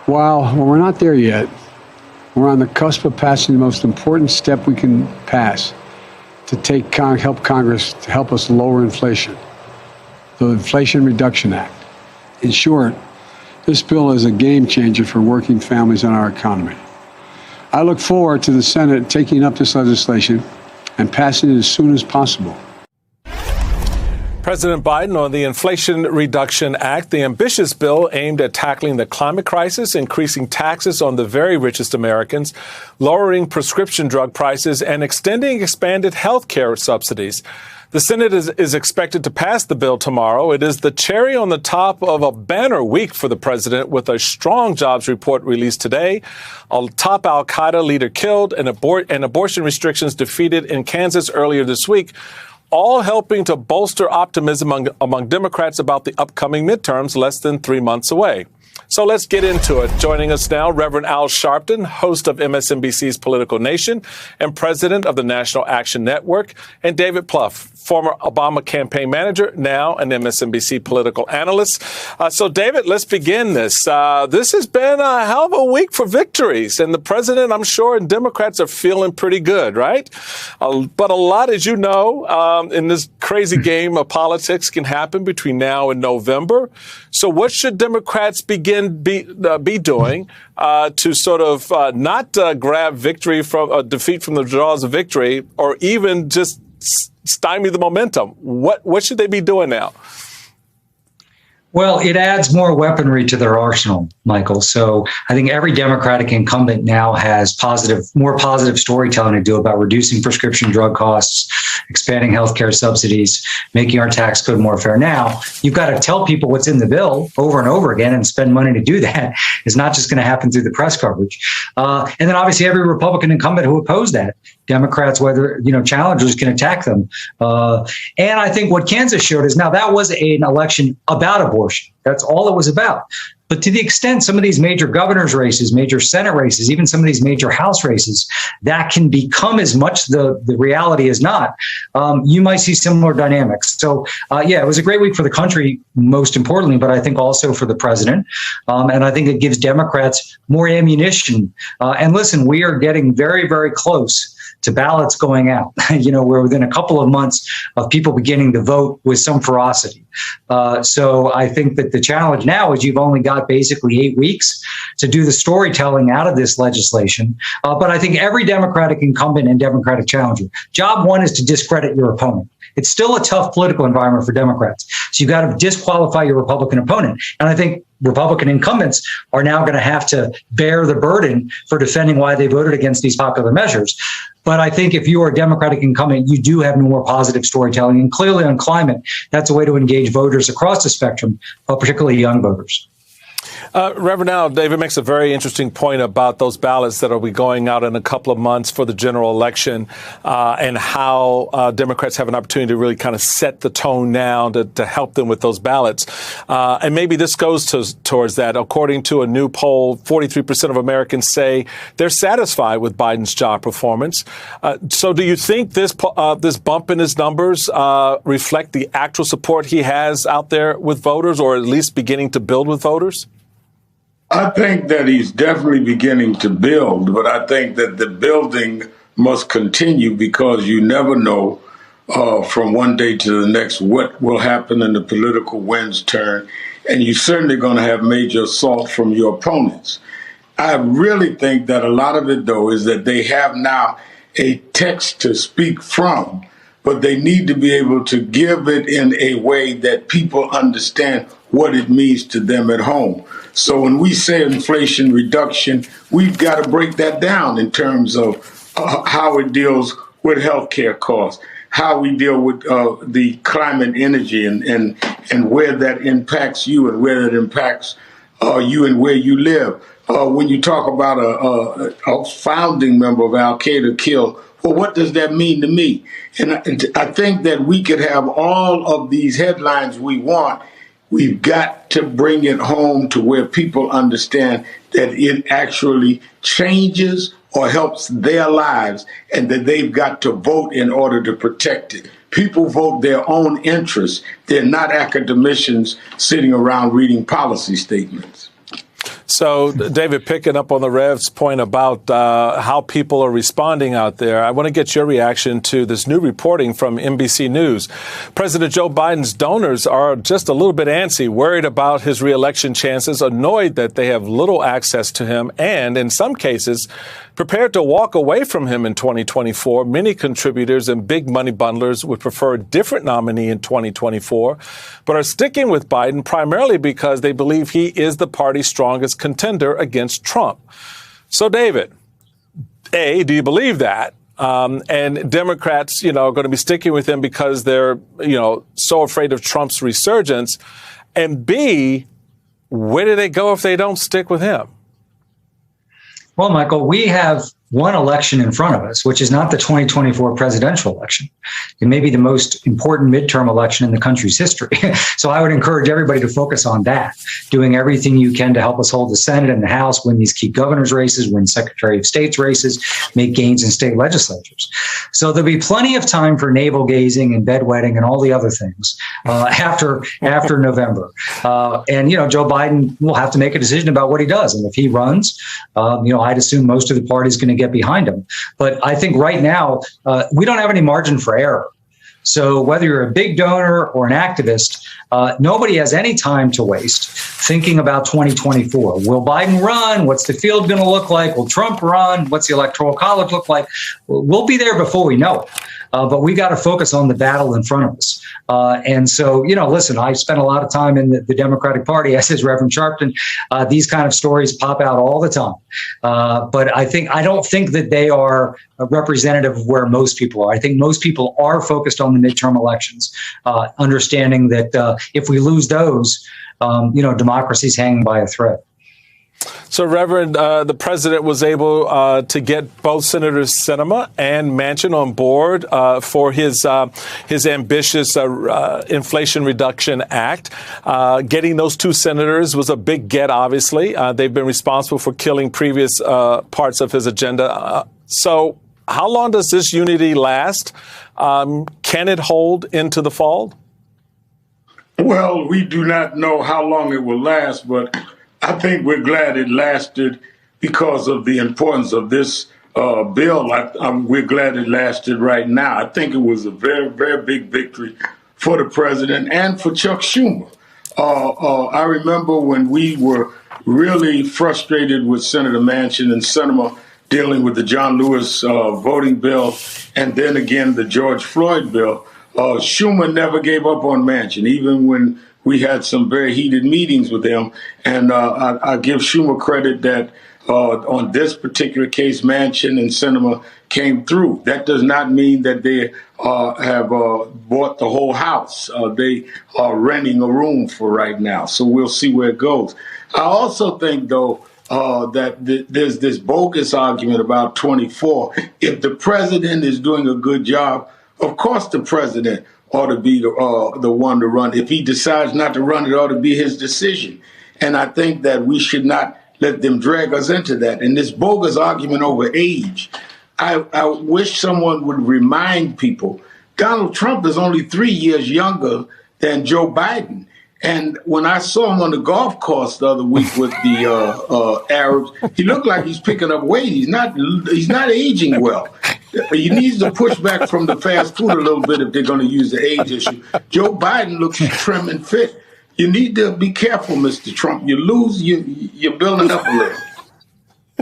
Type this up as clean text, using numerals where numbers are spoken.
While we're not there yet, we're on the cusp of passing the most important step we can pass to help Congress to help us lower inflation, the Inflation Reduction Act. In short, this bill is a game changer for working families and our economy. I look forward to the Senate taking up this legislation and passing it as soon as possible. President Biden on the Inflation Reduction Act, the ambitious bill aimed at tackling the climate crisis, increasing taxes on the very richest Americans, lowering prescription drug prices, and extending expanded health care subsidies. The Senate is expected to pass the bill tomorrow. It is the cherry on the top of a banner week for the president, with a strong jobs report released today, a top al-Qaeda leader killed, and abortion restrictions defeated in Kansas earlier this week, all helping to bolster optimism among Democrats about the upcoming midterms less than 3 months away. So let's get into it. Joining us now, Reverend Al Sharpton, host of MSNBC's Political Nation and president of the National Action Network, and David Plouffe, former Obama campaign manager, now an MSNBC political analyst. So, David, let's begin this. This has been a hell of a week for victories, and the president, I'm sure, and Democrats are feeling pretty good, right? But a lot, as you know, in this crazy game of politics can happen between now and November. So what should Democrats be doing to sort of not grab victory from defeat from the jaws of victory, or even just stymie the momentum? What should they be doing now? Well, it adds more weaponry to their arsenal, Michael. So I think every Democratic incumbent now has more positive storytelling to do about reducing prescription drug costs, expanding healthcare subsidies, making our tax code more fair. Now, you've got to tell people what's in the bill over and over again, and spend money to do that. It's not just going to happen through the press coverage. And then obviously every Republican incumbent who opposed that, Democrats, whether, challengers, can attack them. And I think what Kansas showed is, now that was an election about abortion. That's all it was about. But to the extent some of these major governor's races, major Senate races, even some of these major House races, that can become as much the reality as not, you might see similar dynamics. So, it was a great week for the country, most importantly, but I think also for the president. And I think it gives Democrats more ammunition. And listen, we are getting very, very close to ballots going out. We're within a couple of months of people beginning to vote with some ferocity. So I think that the challenge now is you've only got basically 8 weeks to do the storytelling out of this legislation. But I think every Democratic incumbent and Democratic challenger, job one is to discredit your opponent. It's still a tough political environment for Democrats. So you've got to disqualify your Republican opponent. And I think Republican incumbents are now going to have to bear the burden for defending why they voted against these popular measures. But I think if you are a Democratic incumbent, you do have more positive storytelling. And clearly on climate, that's a way to engage voters across the spectrum, particularly young voters. Reverend Al, David makes a very interesting point about those ballots that will be going out in a couple of months for the general election, and how Democrats have an opportunity to really kind of set the tone now to help them with those ballots. And maybe this goes towards that. According to a new poll, 43% of Americans say they're satisfied with Biden's job performance. So do you think this bump in his numbers reflect the actual support he has out there with voters, or at least beginning to build with voters? I think that he's definitely beginning to build, but I think that the building must continue, because you never know from one day to the next what will happen in the political winds turn, and you're certainly going to have major assault from your opponents. I really think that a lot of it, though, is that they have now a text to speak from, but they need to be able to give it in a way that people understand what it means to them at home. So when we say inflation reduction, we've got to break that down in terms of how it deals with healthcare costs, how we deal with the climate energy and where that impacts you and where it impacts you and where you live. When you talk about a founding member of al-Qaeda killed, well, what does that mean to me? And I think that we could have all of these headlines we want. We've got to bring it home to where people understand that it actually changes or helps their lives, and that they've got to vote in order to protect it. People vote their own interests. They're not academicians sitting around reading policy statements. So, David, picking up on the Rev's point about how people are responding out there, I want to get your reaction to this new reporting from NBC News. President Joe Biden's donors are just a little bit antsy, worried about his reelection chances, annoyed that they have little access to him, and in some cases, prepared to walk away from him in 2024. Many contributors and big money bundlers would prefer a different nominee in 2024, but are sticking with Biden primarily because they believe he is the party's strongest contender against Trump. So, David, A, do you believe that? And Democrats, are going to be sticking with him because they're, so afraid of Trump's resurgence. And B, where do they go if they don't stick with him? Well, Michael, we have one election in front of us, which is not the 2024 presidential election. It may be the most important midterm election in the country's history. So I would encourage everybody to focus on that, doing everything you can to help us hold the Senate and the House, win these key governors' races, win Secretary of State's races, make gains in state legislatures. So there'll be plenty of time for navel gazing and bedwetting and all the other things after November. And Joe Biden will have to make a decision about what he does. And if he runs, I'd assume most of the party is going to get behind him. But I think right now, we don't have any margin for error. So whether you're a big donor or an activist, nobody has any time to waste thinking about 2024. Will Biden run? What's the field going to look like? Will Trump run? What's the Electoral College look like? We'll be there before we know it. But we got to focus on the battle in front of us. And so, listen, I spent a lot of time in the Democratic Party, as is Reverend Sharpton. These kind of stories pop out all the time. But I don't think that they are representative of where most people are. I think most people are focused on the midterm elections, understanding that if we lose those, democracy's hanging by a thread. So, Reverend, the president was able to get both Senators Sinema and Manchin on board for his ambitious Inflation Reduction Act. Getting those two senators was a big get, obviously. They've been responsible for killing previous parts of his agenda. So how long does this unity last? Can it hold into the fall? Well, we do not know how long it will last, but I think we're glad it lasted because of the importance of this bill. We're glad it lasted right now. I think it was a very, very big victory for the president and for Chuck Schumer. I remember when we were really frustrated with Senator Manchin and Sinema dealing with the John Lewis voting bill and then again the George Floyd bill. Schumer never gave up on Manchin, even when we had some very heated meetings with him. And I give Schumer credit that on this particular case, Manchin and Sinema came through. That does not mean that they have bought the whole house. They are renting a room for right now. So we'll see where it goes. I also think, though, that there's this bogus argument about 24. If the president is doing a good job, of course the president ought to be the one to run. If he decides not to run, it ought to be his decision. And I think that we should not let them drag us into that. And this bogus argument over age, I wish someone would remind people, Donald Trump is only 3 years younger than Joe Biden. And when I saw him on the golf course the other week with the Arabs, he looked like he's picking up weight. He's not aging well. He needs to push back from the fast food a little bit if they're going to use the age issue. Joe Biden looks trim and fit. You need to be careful, Mr. Trump. You lose, you're building up a little.